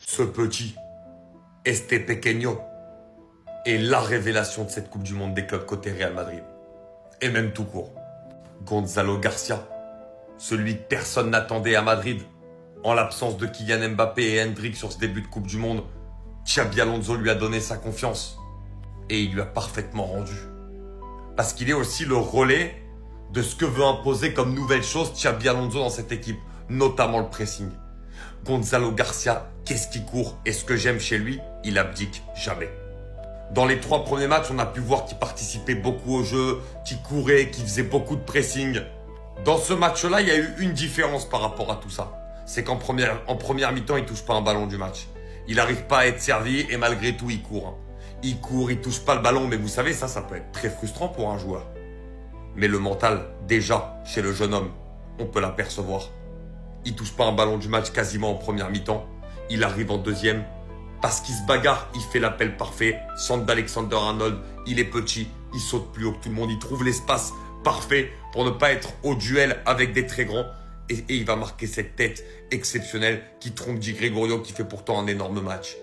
Ce petit, Este Pequeño, est la révélation de cette Coupe du Monde des clubs côté Real Madrid. Et même tout court. Gonzalo Garcia, celui que personne n'attendait à Madrid, en l'absence de Kylian Mbappé et Hendrick sur ce début de Coupe du Monde, Xabi Alonso lui a donné sa confiance. Et il lui a parfaitement rendu. Parce qu'il est aussi le relais de ce que veut imposer comme nouvelle chose Xabi Alonso dans cette équipe, notamment le pressing. Gonzalo Garcia, qu'est-ce qu'il court? Et ce que j'aime chez lui, il abdique jamais. Dans les 3 premiers matchs, on a pu voir qu'il participait beaucoup au jeu, qu'il courait, qu'il faisait beaucoup de pressing. Dans ce match-là, il y a eu une différence par rapport à tout ça. C'est qu'en première mi-temps, il ne touche pas un ballon du match. Il n'arrive pas à être servi et malgré tout, il court. Il court, il ne touche pas le ballon. Mais vous savez, ça peut être très frustrant pour un joueur. Mais le mental, déjà, chez le jeune homme, on peut l'apercevoir. Il ne touche pas un ballon du match quasiment en première mi-temps. Il arrive en deuxième. Parce qu'il se bagarre, il fait l'appel parfait. Centre d'Alexander-Arnold, il est petit, il saute plus haut que tout le monde. Il trouve l'espace parfait pour ne pas être au duel avec des très grands. Et il va marquer cette tête exceptionnelle qui trompe Di Gregorio, qui fait pourtant un énorme match.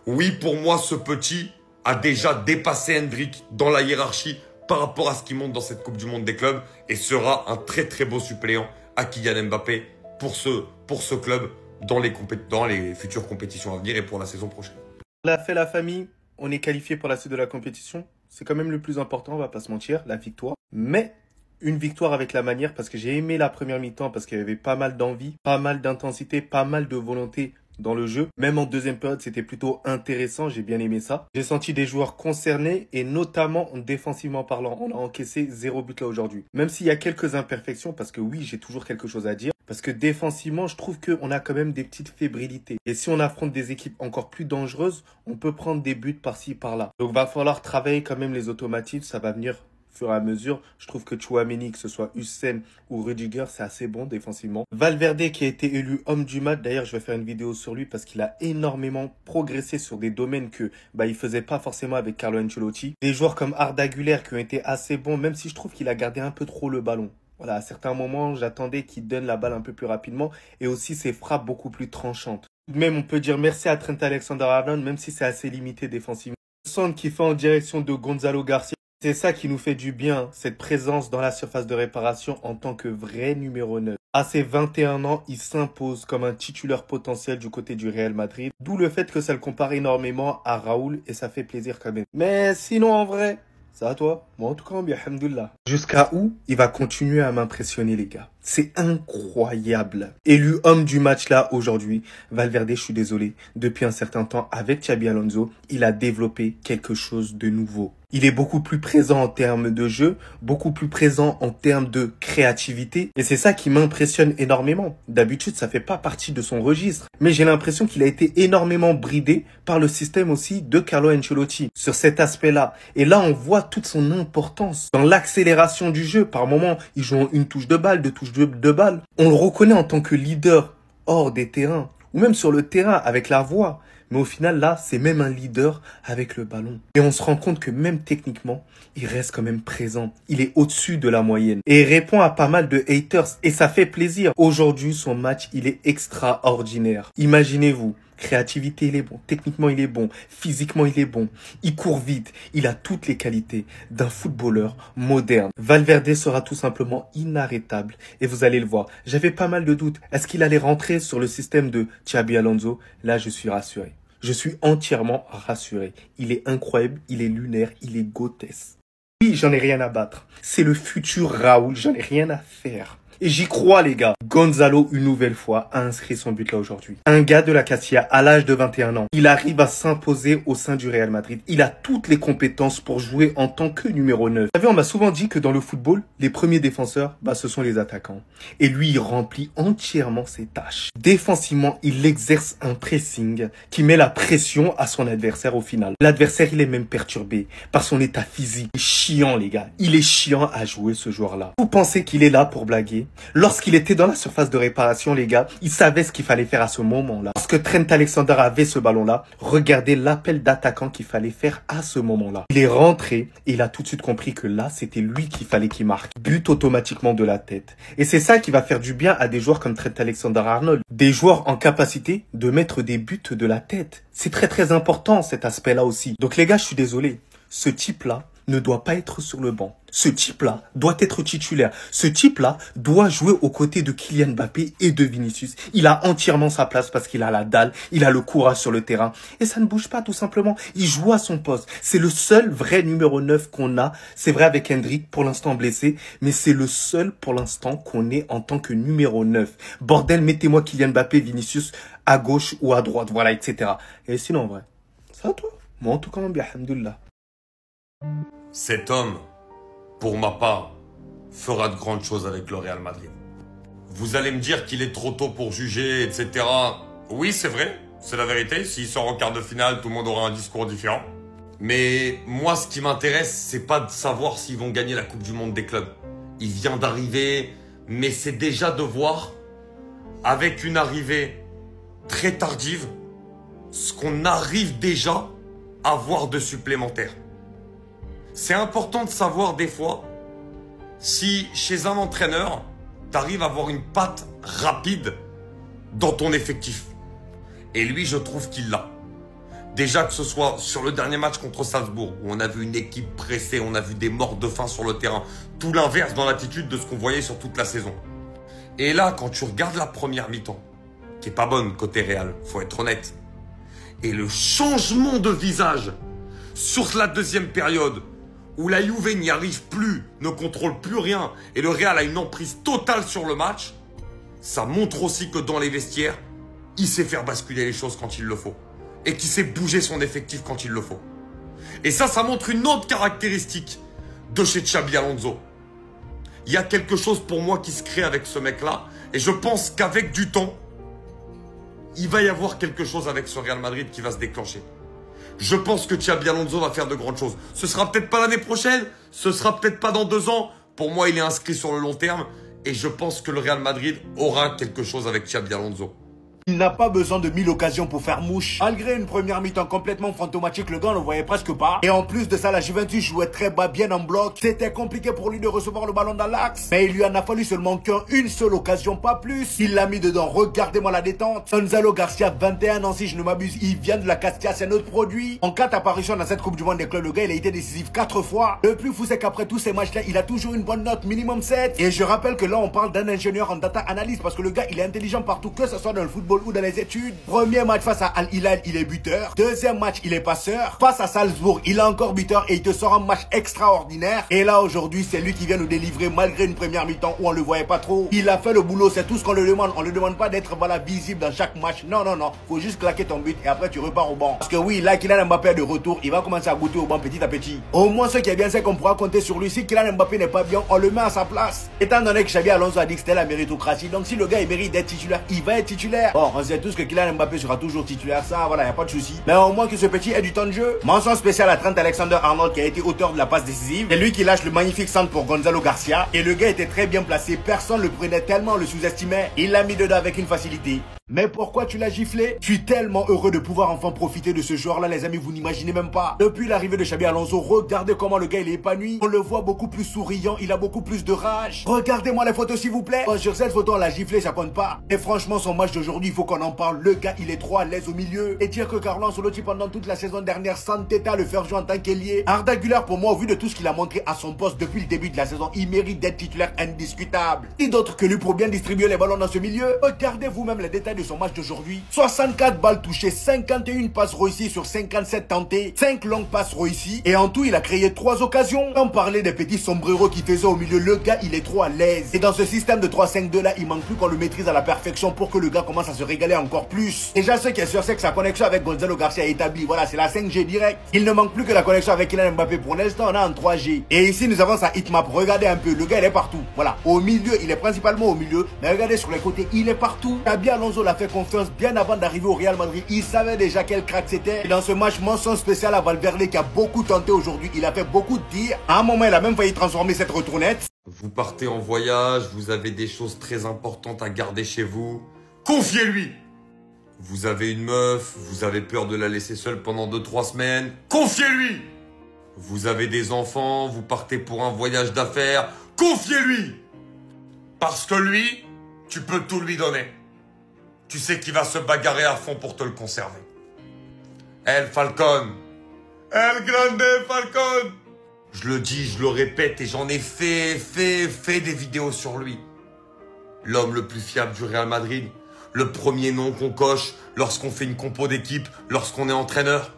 Oui, pour moi, ce petit a déjà dépassé Hendrick dans la hiérarchie par rapport à ce qu'il monte dans cette Coupe du Monde des clubs et sera un très très beau suppléant à Kylian Mbappé pour ce club dans les futures compétitions à venir et pour la saison prochaine. On a fait la famille, on est qualifié pour la suite de la compétition. C'est quand même le plus important, on va pas se mentir, la victoire. Mais une victoire avec la manière, parce que j'ai aimé la première mi-temps, parce qu'il y avait pas mal d'envie, pas mal d'intensité, pas mal de volonté dans le jeu. Même en deuxième période, c'était plutôt intéressant, j'ai bien aimé ça. J'ai senti des joueurs concernés et notamment défensivement parlant. On a encaissé 0 but là aujourd'hui. Même s'il y a quelques imperfections, parce que oui, j'ai toujours quelque chose à dire. Parce que défensivement, je trouve qu'on a quand même des petites fébrilités. Et si on affronte des équipes encore plus dangereuses, on peut prendre des buts par-ci, par-là. Donc, va falloir travailler quand même les automatismes. Ça va venir au fur et à mesure. Je trouve que Tchouaméni, que ce soit Hussein ou Rudiger, c'est assez bon défensivement. Valverde qui a été élu homme du match. D'ailleurs, je vais faire une vidéo sur lui parce qu'il a énormément progressé sur des domaines que il faisait pas forcément avec Carlo Ancelotti. Des joueurs comme Arda Güler qui ont été assez bons, même si je trouve qu'il a gardé un peu trop le ballon. Voilà, à certains moments, j'attendais qu'il donne la balle un peu plus rapidement et aussi ses frappes beaucoup plus tranchantes. Même, on peut dire merci à Trent Alexander-Arnold, même si c'est assez limité défensivement. Le centre qui fait en direction de Gonzalo Garcia, c'est ça qui nous fait du bien, cette présence dans la surface de réparation en tant que vrai numéro 9. À ses 21 ans, il s'impose comme un titulaire potentiel du côté du Real Madrid, d'où le fait que ça le compare énormément à Raoul et ça fait plaisir quand même. Mais sinon, en vrai, ça à toi? Moi, en tout cas, bien, alhamdoulilah. Jusqu'à où il va continuer à m'impressionner, les gars. C'est incroyable. Élu homme du match là, aujourd'hui, Valverde, je suis désolé, depuis un certain temps, avec Xabi Alonso, il a développé quelque chose de nouveau. Il est beaucoup plus présent en termes de jeu, beaucoup plus présent en termes de créativité. Et c'est ça qui m'impressionne énormément. D'habitude, ça fait pas partie de son registre. Mais j'ai l'impression qu'il a été énormément bridé par le système aussi de Carlo Ancelotti sur cet aspect-là. Et là, on voit toute son importance dans l'accélération du jeu. Par moment, il joue en une touche de balle, 2 touches de balle. On le reconnaît en tant que leader hors des terrains ou même sur le terrain avec la voix. Mais au final, là, c'est même un leader avec le ballon. Et on se rend compte que même techniquement, il reste quand même présent. Il est au-dessus de la moyenne. Et il répond à pas mal de haters. Et ça fait plaisir. Aujourd'hui, son match, il est extraordinaire. Imaginez-vous. Créativité, il est bon. Techniquement, il est bon. Physiquement, il est bon. Il court vite. Il a toutes les qualités d'un footballeur moderne. Valverde sera tout simplement inarrêtable. Et vous allez le voir. J'avais pas mal de doutes. Est-ce qu'il allait rentrer sur le système de Xabi Alonso? Là, je suis rassuré. Je suis entièrement rassuré. Il est incroyable, il est lunaire, il est grotesque. Oui, j'en ai rien à battre. C'est le futur Raoul, j'en ai rien à faire. Et j'y crois, les gars. Gonzalo, une nouvelle fois, a inscrit son but là aujourd'hui. Un gars de la Castilla à l'âge de 21 ans. Il arrive à s'imposer au sein du Real Madrid. Il a toutes les compétences pour jouer en tant que numéro 9. Vous savez, on m'a souvent dit que dans le football, les premiers défenseurs, ce sont les attaquants. Et lui, il remplit entièrement ses tâches. Défensivement, il exerce un pressing qui met la pression à son adversaire au final. L'adversaire, il est même perturbé par son état physique. Il est chiant, les gars. Il est chiant à jouer, ce joueur-là. Vous pensez qu'il est là pour blaguer? Lorsqu'il était dans la surface de réparation, les gars, il savait ce qu'il fallait faire à ce moment-là. Parce que Trent Alexander avait ce ballon-là, regardez l'appel d'attaquant qu'il fallait faire à ce moment-là. Il est rentré et il a tout de suite compris que là, c'était lui qu'il fallait qu'il marque. But automatiquement de la tête. Et c'est ça qui va faire du bien à des joueurs comme Trent Alexander-Arnold. Des joueurs en capacité de mettre des buts de la tête. C'est très très important cet aspect-là aussi. Donc les gars, je suis désolé. Ce type-là ne doit pas être sur le banc. Ce type-là doit être titulaire. Ce type-là doit jouer aux côtés de Kylian Mbappé et de Vinicius. Il a entièrement sa place parce qu'il a la dalle, il a le courage sur le terrain. Et ça ne bouge pas tout simplement. Il joue à son poste. C'est le seul vrai numéro 9 qu'on a. C'est vrai avec Hendrik pour l'instant blessé, mais c'est le seul pour l'instant qu'on ait en tant que numéro 9. Bordel, mettez-moi Kylian Mbappé, Vinicius à gauche ou à droite, voilà, etc. Et sinon, en vrai, ça va toi? Moi en tout cas, bien, alhamdoulilah. Cet homme, pour ma part, fera de grandes choses avec le Real Madrid. Vous allez me dire qu'il est trop tôt pour juger, etc. Oui, c'est vrai, c'est la vérité. S'il sort en quart de finale, tout le monde aura un discours différent. Mais moi, ce qui m'intéresse, c'est pas de savoir s'ils vont gagner la Coupe du Monde des clubs. Il vient d'arriver, mais c'est déjà de voir, avec une arrivée très tardive, ce qu'on arrive déjà à voir de supplémentaire. C'est important de savoir des fois si chez un entraîneur, tu arrives à avoir une patte rapide dans ton effectif. Et lui, je trouve qu'il l'a. Déjà que ce soit sur le dernier match contre Salzbourg, où on a vu une équipe pressée, on a vu des morts de faim sur le terrain. Tout l'inverse dans l'attitude de ce qu'on voyait sur toute la saison. Et là, quand tu regardes la première mi-temps, qui est pas bonne côté Real, faut être honnête, et le changement de visage sur la deuxième période, où la Juve n'y arrive plus, ne contrôle plus rien, et le Real a une emprise totale sur le match, ça montre aussi que dans les vestiaires, il sait faire basculer les choses quand il le faut. Et qu'il sait bouger son effectif quand il le faut. Et ça montre une autre caractéristique de chez Xabi Alonso. Il y a quelque chose pour moi qui se crée avec ce mec-là, et je pense qu'avec du temps, il va y avoir quelque chose avec ce Real Madrid qui va se déclencher. Je pense que Xabi Alonso va faire de grandes choses. Ce sera peut-être pas l'année prochaine, ce sera peut-être pas dans 2 ans. Pour moi, il est inscrit sur le long terme. Et je pense que le Real Madrid aura quelque chose avec Xabi Alonso. Il n'a pas besoin de 1000 occasions pour faire mouche. Malgré une première mi-temps complètement fantomatique, le gars ne le voyait presque pas. Et en plus de ça, la Juventus jouait très bas, bien en bloc. C'était compliqué pour lui de recevoir le ballon dans l'axe. Mais il lui en a fallu seulement qu'une seule occasion, pas plus. Il l'a mis dedans. Regardez-moi la détente. Gonzalo Garcia, 21 ans si je ne m'abuse. Il vient de la Castilla, c'est notre produit. En 4 apparitions dans cette Coupe du Monde des clubs, le gars, il a été décisif 4 fois. Le plus fou, c'est qu'après tous ces matchs-là, il a toujours une bonne note, minimum 7. Et je rappelle que là, on parle d'un ingénieur en data analyse parce que le gars, il est intelligent partout, que ce soit dans le football ou dans les études. Premier match face à Al Hilal, il est buteur. Deuxième match, il est passeur. Face à Salzbourg, il est encore buteur et il te sort un match extraordinaire. Et là, aujourd'hui, c'est lui qui vient nous délivrer malgré une première mi-temps où on le voyait pas trop. Il a fait le boulot, c'est tout ce qu'on le demande. On le demande pas d'être visible dans chaque match. Non, non, non. Faut juste claquer ton but et après tu repars au banc. Parce que oui, là, Kylian Mbappé est de retour. Il va commencer à goûter au banc petit à petit. Au moins, ce qui est bien, c'est qu'on pourra compter sur lui. Si Kylian Mbappé n'est pas bien, on le met à sa place. Étant donné que Xabi Alonso a dit que c'était la méritocratie. Donc si le gars il mérite d'être titulaire, il va être titulaire. Bon, on sait tous que Kylian Mbappé sera toujours titulaire, ça, voilà, y a pas de souci. Mais au moins que ce petit ait du temps de jeu. Mention spéciale à Trent Alexander-Arnold qui a été auteur de la passe décisive. C'est lui qui lâche le magnifique centre pour Gonzalo Garcia. Et le gars était très bien placé. Personne le prenait tellement, le sous-estimait. Il l'a mis dedans avec une facilité. Mais pourquoi tu l'as giflé? Je suis tellement heureux de pouvoir enfin profiter de ce joueur-là, les amis, vous n'imaginez même pas. Depuis l'arrivée de Xabi Alonso, regardez comment le gars il est épanoui. On le voit beaucoup plus souriant, il a beaucoup plus de rage. Regardez-moi les photos s'il vous plaît. Bon, sur cette photo, on l'a giflé, ça compte pas. Et franchement, son match d'aujourd'hui, il faut qu'on en parle. Le gars, il est trop à l'aise au milieu. Et dire que Carlo Ancelotti pendant toute la saison dernière s'entêtait à le faire jouer en tant qu'ailier. Arda Güler, pour moi, au vu de tout ce qu'il a montré à son poste depuis le début de la saison, il mérite d'être titulaire indiscutable. Qui d'autre que lui pour bien distribuer les ballons dans ce milieu? Regardez vous-même les détails de son match d'aujourd'hui. 64 balles touchées, 51 passes réussies sur 57 tentées, 5 longues passes réussies et en tout il a créé 3 occasions. Sans parler des petits sombreros qu'il faisait au milieu, le gars il est trop à l'aise. Et dans ce système de 3-5-2 là, il manque plus qu'on le maîtrise à la perfection pour que le gars commence à se régaler encore plus. Déjà ce qui est sûr c'est que sa connexion avec Gonzalo Garcia est établie, voilà c'est la 5G direct. Il ne manque plus que la connexion avec Kylian Mbappé, pour l'instant on a en 3G. Et ici nous avons sa hitmap, regardez un peu, le gars il est partout. Voilà, au milieu, il est principalement au milieu, mais regardez sur les côtés, il est partout. Xabi Alonso l'a fait confiance bien avant d'arriver au Real Madrid. Il savait déjà quel crack c'était. Et dans ce match, mention spéciale à Valverde qui a beaucoup tenté aujourd'hui. Il a fait beaucoup de tirs. À un moment, il a même failli transformer cette retournette. Vous partez en voyage, vous avez des choses très importantes à garder chez vous. Confiez-lui! Vous avez une meuf, vous avez peur de la laisser seule pendant 2-3 semaines. Confiez-lui! Vous avez des enfants, vous partez pour un voyage d'affaires. Confiez-lui! Parce que lui, tu peux tout lui donner. Tu sais qu'il va se bagarrer à fond pour te le conserver. El Falcon. El Grande Falcon. Je le dis, je le répète et j'en ai fait des vidéos sur lui. L'homme le plus fiable du Real Madrid. Le premier nom qu'on coche lorsqu'on fait une compo d'équipe, lorsqu'on est entraîneur.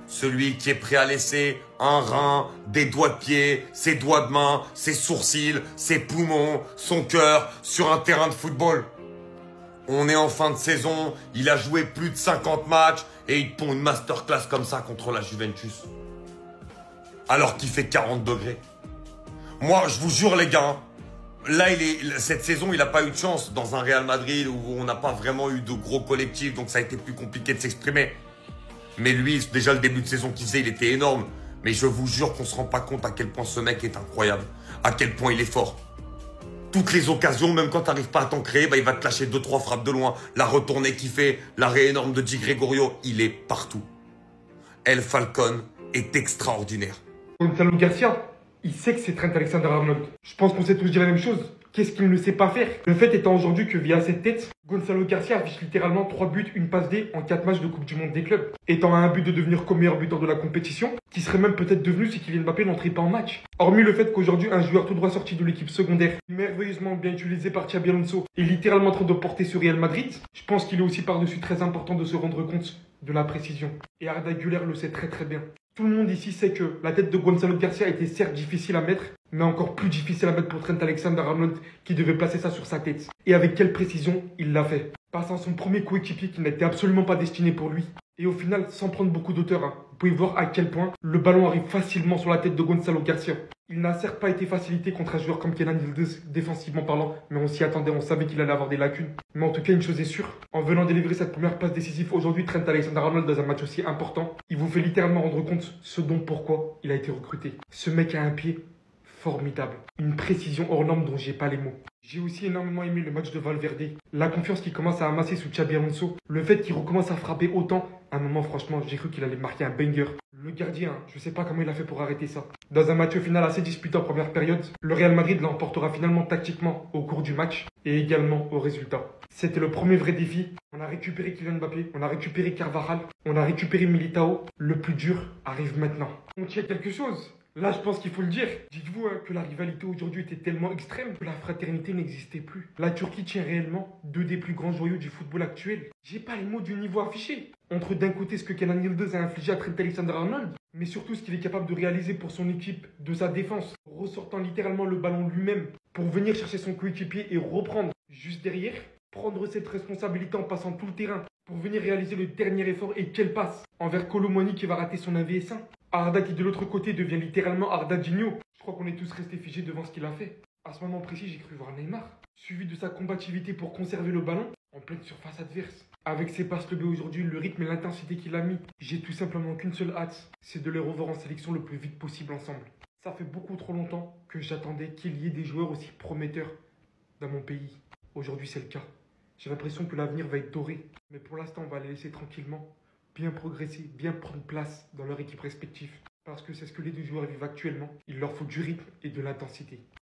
Celui qui est prêt à laisser un rein, des doigts de pied, ses doigts de main, ses sourcils, ses poumons, son cœur sur un terrain de football. On est en fin de saison, il a joué plus de 50 matchs et il te pond une masterclass comme ça contre la Juventus. Alors qu'il fait 40 degrés. Moi, je vous jure les gars, là, cette saison, il n'a pas eu de chance dans un Real Madrid où on n'a pas vraiment eu de gros collectifs, donc ça a été plus compliqué de s'exprimer. Mais lui, déjà le début de saison qu'il faisait, il était énorme. Mais je vous jure qu'on ne se rend pas compte à quel point ce mec est incroyable, à quel point il est fort. Toutes les occasions, même quand tu n'arrives pas à t'en créer, il va te lâcher 2-3 frappes de loin. La retournée qu'il fait, l'arrêt énorme de Di Gregorio, il est partout. El Falcon est extraordinaire. Gonzalo Garcia, il sait que c'est Trent Alexander-Arnold. Je pense qu'on sait tous dire la même chose. Qu'est-ce qu'il ne sait pas faire? Le fait étant aujourd'hui que via cette tête, Gonzalo Garcia affiche littéralement 3 buts, une passe D en 4 matchs de Coupe du Monde des clubs. Étant à un but de devenir co-meilleur buteur de la compétition, qui serait même peut-être devenu si Kylian Mbappé n'entrait pas en match. Hormis le fait qu'aujourd'hui, un joueur tout droit sorti de l'équipe secondaire, merveilleusement bien utilisé par Xabi Alonso, est littéralement en train de porter ce Real Madrid, je pense qu'il est aussi par-dessus très important de se rendre compte de la précision. Et Arda Güler le sait très très bien. Tout le monde ici sait que la tête de Gonzalo Garcia était certes difficile à mettre, mais encore plus difficile à mettre pour Trent Alexander-Arnold qui devait placer ça sur sa tête. Et avec quelle précision il l'a fait. Passant son premier coéquipier qui n'était absolument pas destiné pour lui. Et au final, sans prendre beaucoup d'auteur, vous pouvez voir à quel point le ballon arrive facilement sur la tête de Gonzalo Garcia. Il n'a certes pas été facilité contre un joueur comme Kenan Yıldız, défensivement parlant, mais on s'y attendait, on savait qu'il allait avoir des lacunes. Mais en tout cas, une chose est sûre, en venant délivrer cette première passe décisive aujourd'hui, Trent Alexander-Arnold dans un match aussi important, il vous fait littéralement rendre compte ce dont pourquoi il a été recruté. Ce mec a un pied formidable, une précision hors norme dont j'ai pas les mots. J'ai aussi énormément aimé le match de Valverde, la confiance qu'il commence à amasser sous Xabi Alonso, le fait qu'il recommence à frapper autant. À un moment, franchement, j'ai cru qu'il allait marquer un banger. Le gardien, je sais pas comment il a fait pour arrêter ça. Dans un match au final assez disputé en première période, le Real Madrid l'emportera finalement tactiquement au cours du match et également au résultat. C'était le premier vrai défi. On a récupéré Kylian Mbappé, on a récupéré Carvajal, on a récupéré Militao. Le plus dur arrive maintenant. On tient quelque chose. Là, je pense qu'il faut le dire. Dites-vous que la rivalité aujourd'hui était tellement extrême que la fraternité n'existait plus. La Turquie tient réellement 2 des plus grands joyaux du football actuel. J'ai pas les mots du niveau affiché. Entre d'un côté ce que Kenan Yıldız a infligé à Trent Alexander-Arnold, mais surtout ce qu'il est capable de réaliser pour son équipe, de sa défense, ressortant littéralement le ballon lui-même pour venir chercher son coéquipier et reprendre juste derrière, prendre cette responsabilité en passant tout le terrain pour venir réaliser le dernier effort et quelle passe envers Kolo Muani qui va rater son 1vs1. Arda qui de l'autre côté devient littéralement Ardadinho. Je crois qu'on est tous restés figés devant ce qu'il a fait. À ce moment précis, j'ai cru voir Neymar, suivi de sa combativité pour conserver le ballon en pleine surface adverse. Avec ses passes levées aujourd'hui, le rythme et l'intensité qu'il a mis, j'ai tout simplement qu'une seule hâte, c'est de les revoir en sélection le plus vite possible ensemble. Ça fait beaucoup trop longtemps que j'attendais qu'il y ait des joueurs aussi prometteurs dans mon pays. Aujourd'hui, c'est le cas. J'ai l'impression que l'avenir va être doré. Mais pour l'instant, on va les laisser tranquillement bien progresser, bien prendre place dans leur équipe respective. Parce que c'est ce que les deux joueurs vivent actuellement. Il leur faut du rythme et de l'intensité.